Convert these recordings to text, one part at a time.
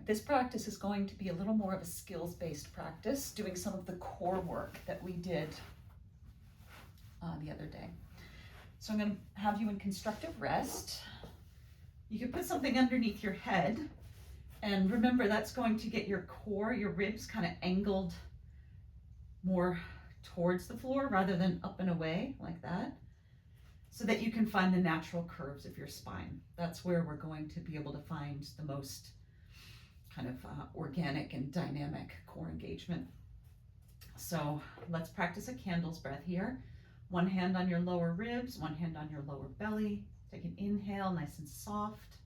This practice is going to be a little more of a skills-based practice, doing some of the core work that we did the other day. So I'm going to have you in constructive rest. You can put something underneath your head, and remember that's going to get your core, your ribs kind of angled more towards the floor rather than up and away like that, so that you can find the natural curves of your spine. That's where we're going to be able to find the most kind of organic and dynamic core engagement. So let's practice a candle's breath here. One hand on your lower ribs, one hand on your lower belly. Take an inhale, nice and soft.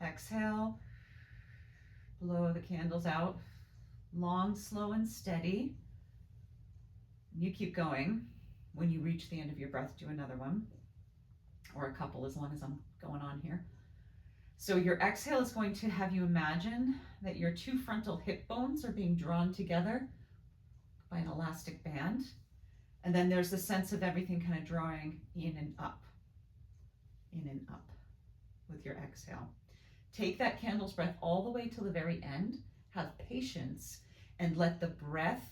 Exhale, blow the candles out. Long, slow, and steady. You keep going. When you reach the end of your breath, do another one, or a couple as long as I'm going on here. So your exhale is going to have you imagine that your two frontal hip bones are being drawn together by an elastic band. And then there's the sense of everything kind of drawing in and up with your exhale. Take that candle's breath all the way to the very end. Have patience and let the breath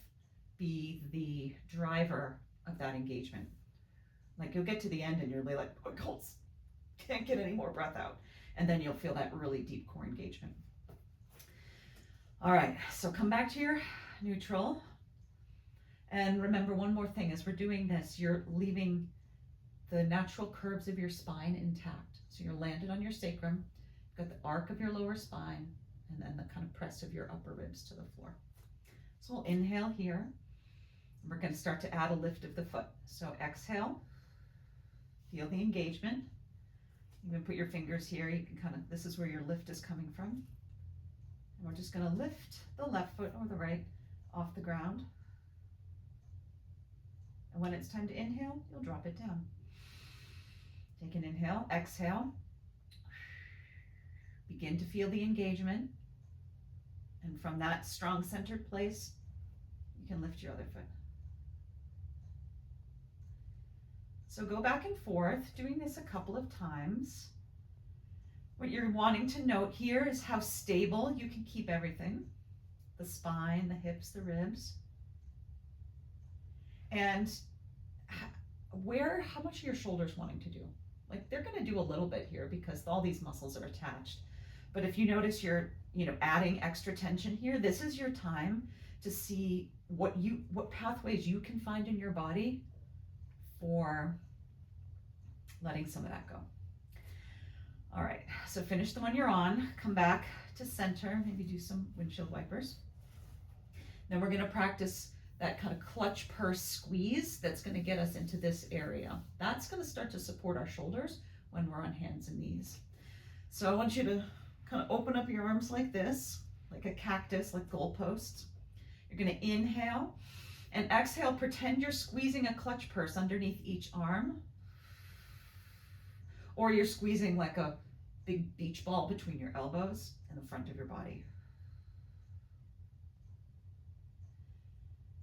be the driver of that engagement. Like you'll get to the end and you're like, oh, can't get any more breath out. And then you'll feel that really deep core engagement. All right, so come back to your neutral. And remember one more thing, as we're doing this, you're leaving the natural curves of your spine intact. So you're landed on your sacrum, you've got the arc of your lower spine, and then the kind of press of your upper ribs to the floor. So we'll inhale here. We're going to start to add a lift of the foot. So exhale, feel the engagement. You can put your fingers here. You can kind of, this is where your lift is coming from. And we're just going to lift the left foot or the right off the ground. And when it's time to inhale, you'll drop it down. Take an inhale, exhale. Begin to feel the engagement. And from that strong centered place, you can lift your other foot. So go back and forth, doing this a couple of times. What you're wanting to note here is how stable you can keep everything. The spine, the hips, the ribs. And how much are your shoulders wanting to do? Like they're going to do a little bit here because all these muscles are attached. But if you notice you're, adding extra tension here, this is your time to see what pathways you can find in your body for letting some of that go. All right, so finish the one you're on, come back to center, maybe do some windshield wipers. Then we're going to practice that kind of clutch purse squeeze that's going to get us into this area. That's going to start to support our shoulders when we're on hands and knees. So I want you to kind of open up your arms like this, like a cactus, like goalposts. You're going to inhale and exhale, pretend you're squeezing a clutch purse underneath each arm, or you're squeezing like a big beach ball between your elbows and the front of your body.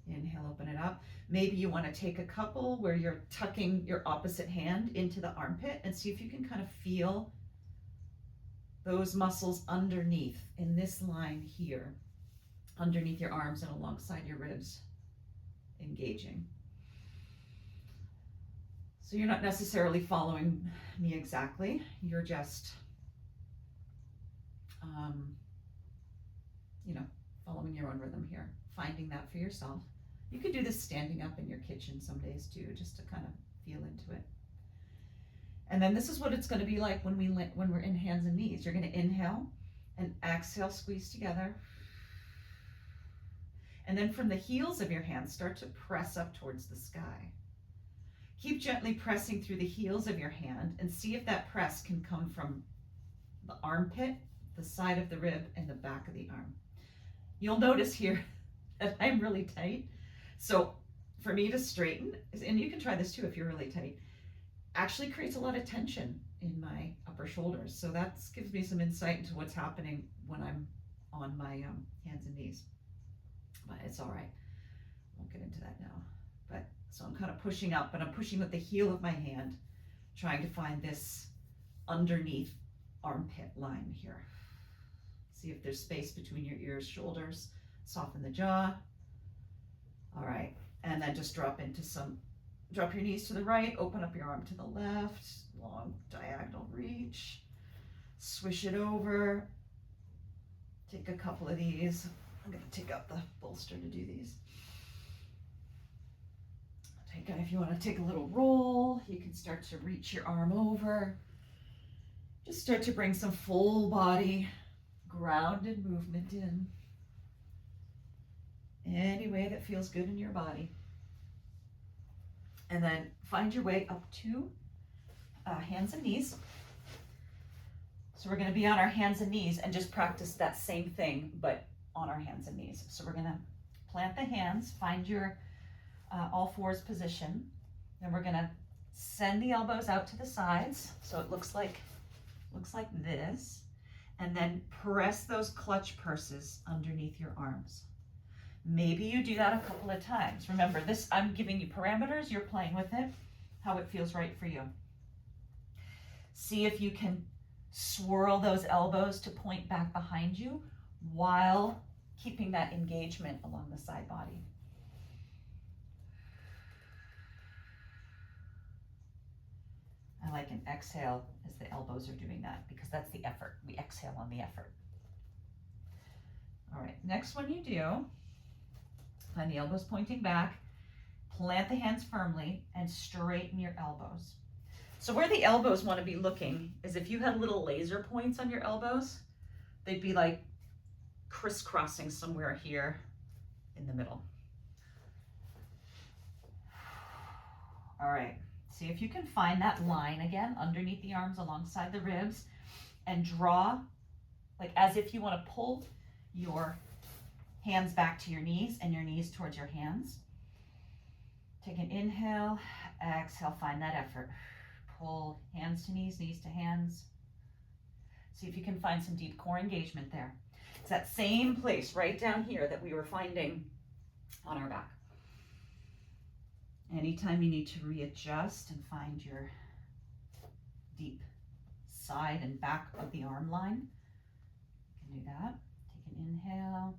Inhale, open it up. Maybe you want to take a couple where you're tucking your opposite hand into the armpit and see if you can kind of feel those muscles underneath in this line here, underneath your arms and alongside your ribs, engaging. So you're not necessarily following me exactly. You're just, following your own rhythm here, finding that for yourself. You could do this standing up in your kitchen some days too, just to kind of feel into it. And then this is what it's going to be like when we're in hands and knees. You're going to inhale and exhale, squeeze together. And then from the heels of your hands, start to press up towards the sky. Keep gently pressing through the heels of your hand and see if that press can come from the armpit, the side of the rib, and the back of the arm. You'll notice here that I'm really tight. So for me to straighten, and you can try this too if you're really tight, actually creates a lot of tension in my upper shoulders. So that gives me some insight into what's happening when I'm on my hands and knees. But it's all right. Won't get into that now. But so I'm kind of pushing up, but I'm pushing with the heel of my hand, trying to find this underneath armpit line here. See if there's space between your ears, shoulders. Soften the jaw. All right, and then just drop your knees to the right, open up your arm to the left, long diagonal reach. Swish it over. Take a couple of these. I'm gonna take out the bolster to do these. If you want to take a little roll, you can start to reach your arm over. Just start to bring some full body grounded movement in. Any way that feels good in your body. And then find your way up to hands and knees. So we're going to be on our hands and knees and just practice that same thing, but on our hands and knees. So we're going to plant the hands, find your all fours position. Then we're going to send the elbows out to the sides. So it looks like this. And then press those clutch purses underneath your arms. Maybe you do that a couple of times. Remember, this, I'm giving you parameters, you're playing with it, how it feels right for you. See if you can swirl those elbows to point back behind you while keeping that engagement along the side body. I like an exhale as the elbows are doing that because that's the effort. We exhale on the effort. All right, next one you do, find the elbows pointing back, plant the hands firmly, and straighten your elbows. So where the elbows want to be looking is if you had little laser points on your elbows, they'd be like crisscrossing somewhere here in the middle. All right, see if you can find that line again underneath the arms alongside the ribs and draw like as if you want to pull your hands back to your knees and your knees towards your hands. Take an inhale, exhale, find that effort. Pull hands to knees, knees to hands. See if you can find some deep core engagement there. It's that same place right down here that we were finding on our back. Anytime you need to readjust and find your deep side and back of the arm line, you can do that. Take an inhale,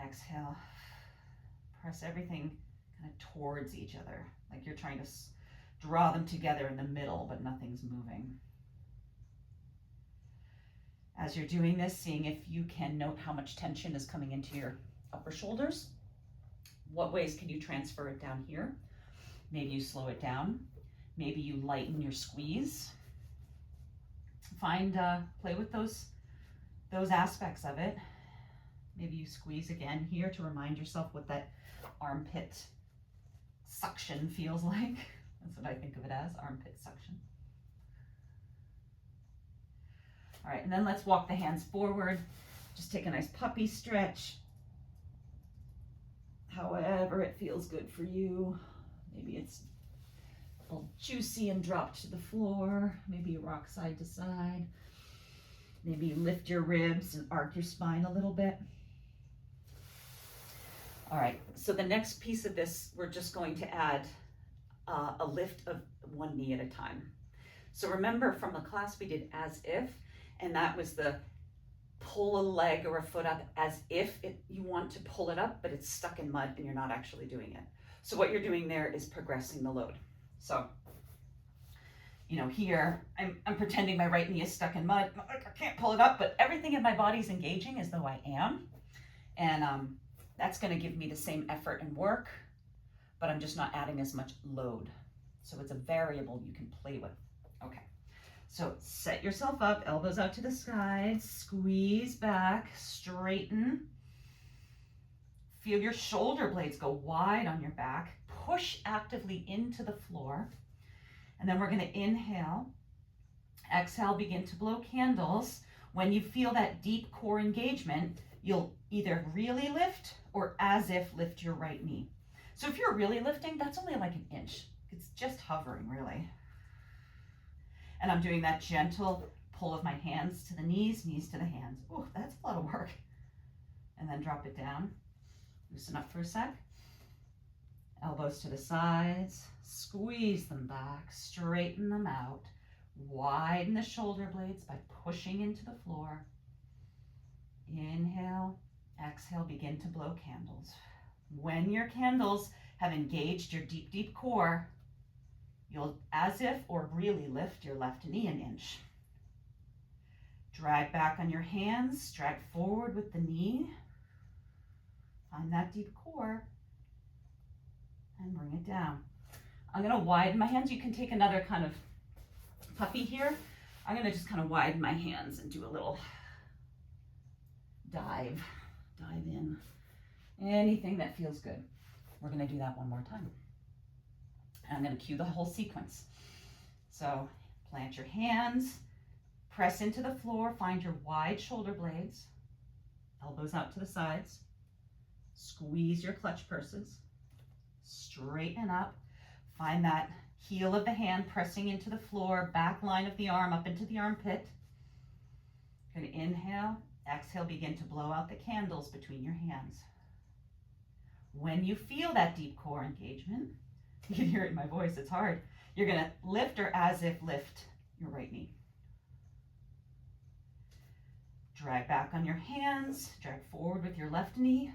exhale, press everything kind of towards each other, like you're trying to draw them together in the middle, but nothing's moving. As you're doing this, seeing if you can note how much tension is coming into your upper shoulders. What ways can you transfer it down here? Maybe you slow it down. Maybe you lighten your squeeze. Play with those aspects of it. Maybe you squeeze again here to remind yourself what that armpit suction feels like. That's what I think of it as, armpit suction. All right, and then let's walk the hands forward. Just take a nice puppy stretch. However it feels good for you. Maybe it's all juicy and dropped to the floor. Maybe you rock side to side. Maybe you lift your ribs and arc your spine a little bit. All right, so the next piece of this, we're just going to add a lift of one knee at a time. So remember from the class we did as if, and that was the pull a leg or a foot up as if you want to pull it up, but it's stuck in mud and you're not actually doing it. So what you're doing there is progressing the load. So, you know, here I'm pretending my right knee is stuck in mud. I can't pull it up, but everything in my body is engaging as though I am. And that's going to give me the same effort and work, but I'm just not adding as much load. So it's a variable you can play with. Okay. So set yourself up, elbows out to the sides, squeeze back, straighten. Feel your shoulder blades go wide on your back. Push actively into the floor. And then we're going to inhale. Exhale, begin to blow candles. When you feel that deep core engagement, you'll either really lift or as if lift your right knee. So if you're really lifting, that's only like an inch. It's just hovering, really. And I'm doing that gentle pull of my hands to the knees, knees to the hands. Oh, that's a lot of work. And then drop it down. Loosen up for a sec. Elbows to the sides. Squeeze them back. Straighten them out. Widen the shoulder blades by pushing into the floor. Inhale, exhale, begin to blow candles. When your candles have engaged your deep, deep core, you'll as if or really lift your left knee an inch. Drag back on your hands, drag forward with the knee. Find that deep core and bring it down. I'm gonna widen my hands. You can take another kind of puppy here. I'm gonna just kind of widen my hands and do a little dive in. Anything that feels good. We're gonna do that one more time. And I'm gonna cue the whole sequence. So plant your hands, press into the floor, find your wide shoulder blades, elbows out to the sides, squeeze your clutch purses, straighten up, find that heel of the hand pressing into the floor, back line of the arm up into the armpit. You're gonna inhale, exhale, begin to blow out the candles between your hands. When you feel that deep core engagement, you can hear it in my voice, it's hard. You're gonna lift or as if lift your right knee. Drag back on your hands, drag forward with your left knee.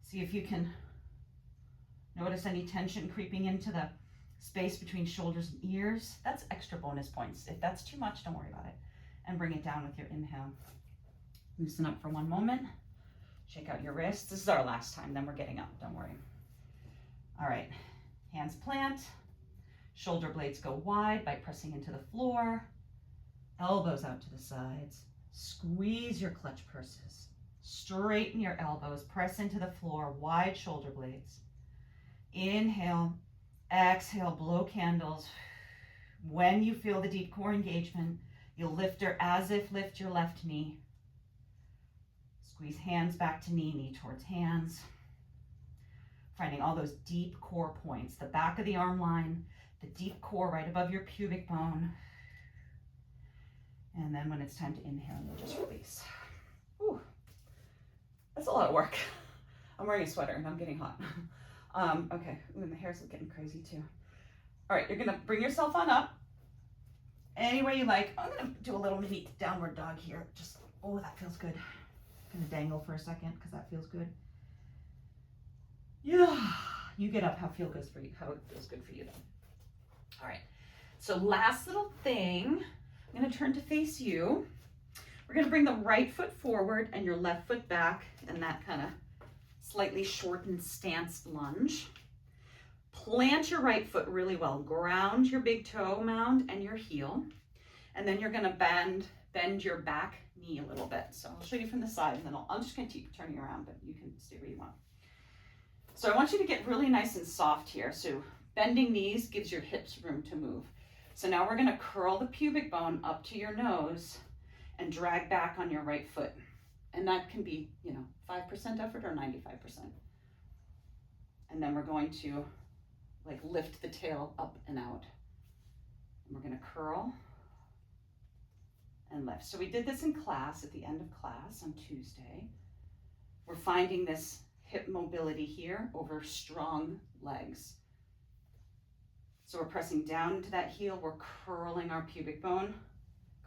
See if you can notice any tension creeping into the space between shoulders and ears. That's extra bonus points. If that's too much, don't worry about it. And bring it down with your inhale. Loosen up for one moment. Shake out your wrists. This is our last time, then we're getting up, don't worry. All right, hands plant. Shoulder blades go wide by pressing into the floor. Elbows out to the sides. Squeeze your clutch purses. Straighten your elbows. Press into the floor. Wide shoulder blades. Inhale. Exhale. Blow candles. When you feel the deep core engagement, you'll lift or as if lift your left knee. Squeeze hands back to knee, knee towards hands. Finding all those deep core points. The back of the arm line, the deep core right above your pubic bone. And then when it's time to inhale, you'll just release. Whew. That's a lot of work. I'm wearing a sweater and I'm getting hot. Okay, ooh, and the hair's getting crazy too. All right, you're gonna bring yourself on up any way you like. I'm gonna do a little mini downward dog here. Just, oh, that feels good. I'm gonna dangle for a second because that feels good. Yeah, you get up how it feels good for you then. All right, so last little thing. I'm going to turn to face you. We're going to bring the right foot forward and your left foot back in that kind of slightly shortened stance lunge. Plant your right foot really well. Ground your big toe mound and your heel. And then you're going to bend your back knee a little bit. So I'll show you from the side and then I'm just going to keep turning around, but you can stay where you want. So I want you to get really nice and soft here. So bending knees gives your hips room to move. So now we're going to curl the pubic bone up to your nose and drag back on your right foot. And that can be, 5% effort or 95%. And then we're going to lift the tail up and out. And we're going to curl and lift. So we did this in class at the end of class on Tuesday. We're finding this hip mobility here over strong legs. So we're pressing down into that heel, we're curling our pubic bone,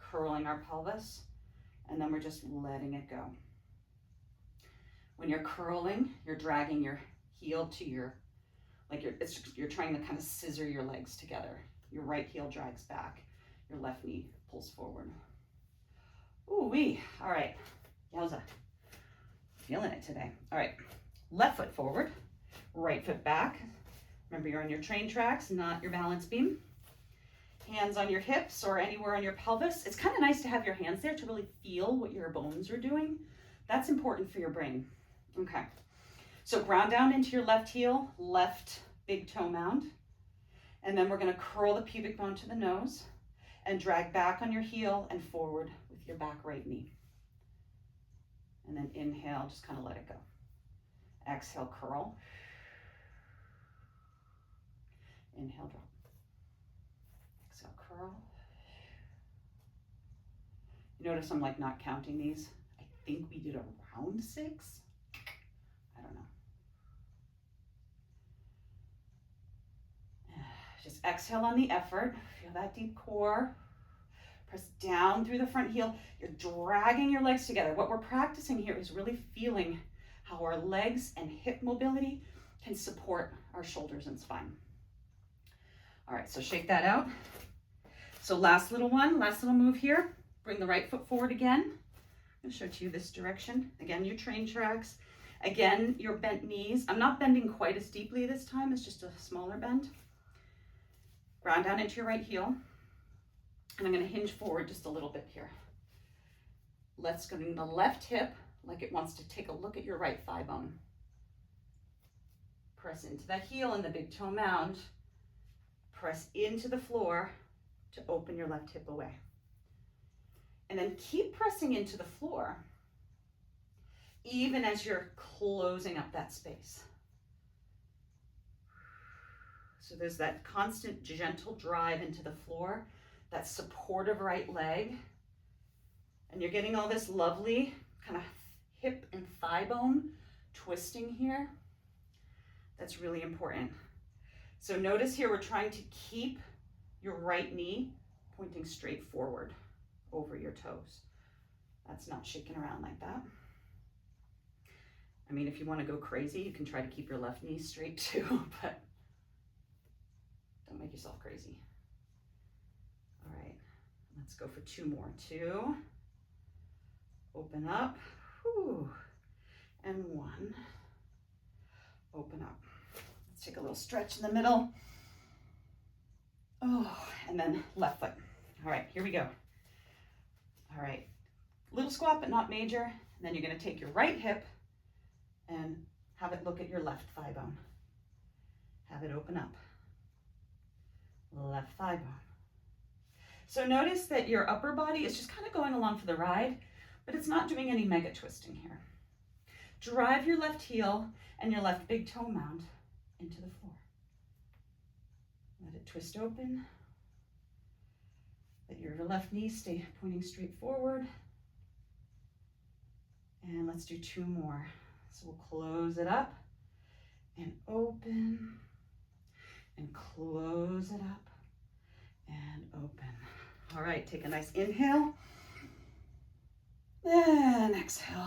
curling our pelvis, and then we're just letting it go. When you're curling, you're dragging your heel to you're trying to kind of scissor your legs together. Your right heel drags back, your left knee pulls forward. Ooh-wee, all right, yowza. Feeling it today. All right, left foot forward, right foot back. Remember, you're on your train tracks, not your balance beam. Hands on your hips or anywhere on your pelvis. It's kind of nice to have your hands there to really feel what your bones are doing. That's important for your brain. Okay, so ground down into your left heel, left big toe mound. And then we're going to curl the pubic bone to the nose and drag back on your heel and forward with your back right knee. And then inhale, just kind of let it go. Exhale, curl. Inhale, drop. Exhale, curl. You notice I'm not counting these. I think we did around 6. I don't know. Just exhale on the effort. Feel that deep core. Press down through the front heel. You're dragging your legs together. What we're practicing here is really feeling how our legs and hip mobility can support our shoulders and spine. All right, so shake that out. So last little move here. Bring the right foot forward again. I'm gonna show to you this direction. Again, your train tracks. Again, your bent knees. I'm not bending quite as deeply this time, it's just a smaller bend. Ground down into your right heel. And I'm gonna hinge forward just a little bit here. Let's go to the left hip like it wants to take a look at your right thigh bone. Press into that heel in the big toe mound. Press into the floor to open your left hip away. And then keep pressing into the floor, even as you're closing up that space. So there's that constant gentle drive into the floor, that supportive right leg. And you're getting all this lovely kind of hip and thigh bone twisting here. That's really important. So notice here, we're trying to keep your right knee pointing straight forward over your toes. That's not shaking around like that. I mean, if you want to go crazy, you can try to keep your left knee straight too, but don't make yourself crazy. All right, let's go for 2 more. 2, open up, whew, and 1, open up. Let's take a little stretch in the middle. Oh, and then left foot. All right, here we go. All right, little squat, but not major. And then you're gonna take your right hip and have it look at your left thigh bone. Have it open up. Left thigh bone. So notice that your upper body is just kind of going along for the ride, but it's not doing any mega twisting here. Drive your left heel and your left big toe mound into the floor. Let it twist open. Let your left knee stay pointing straight forward. And let's do 2 more. So we'll close it up and open and close it up and open. All right, take a nice inhale and exhale.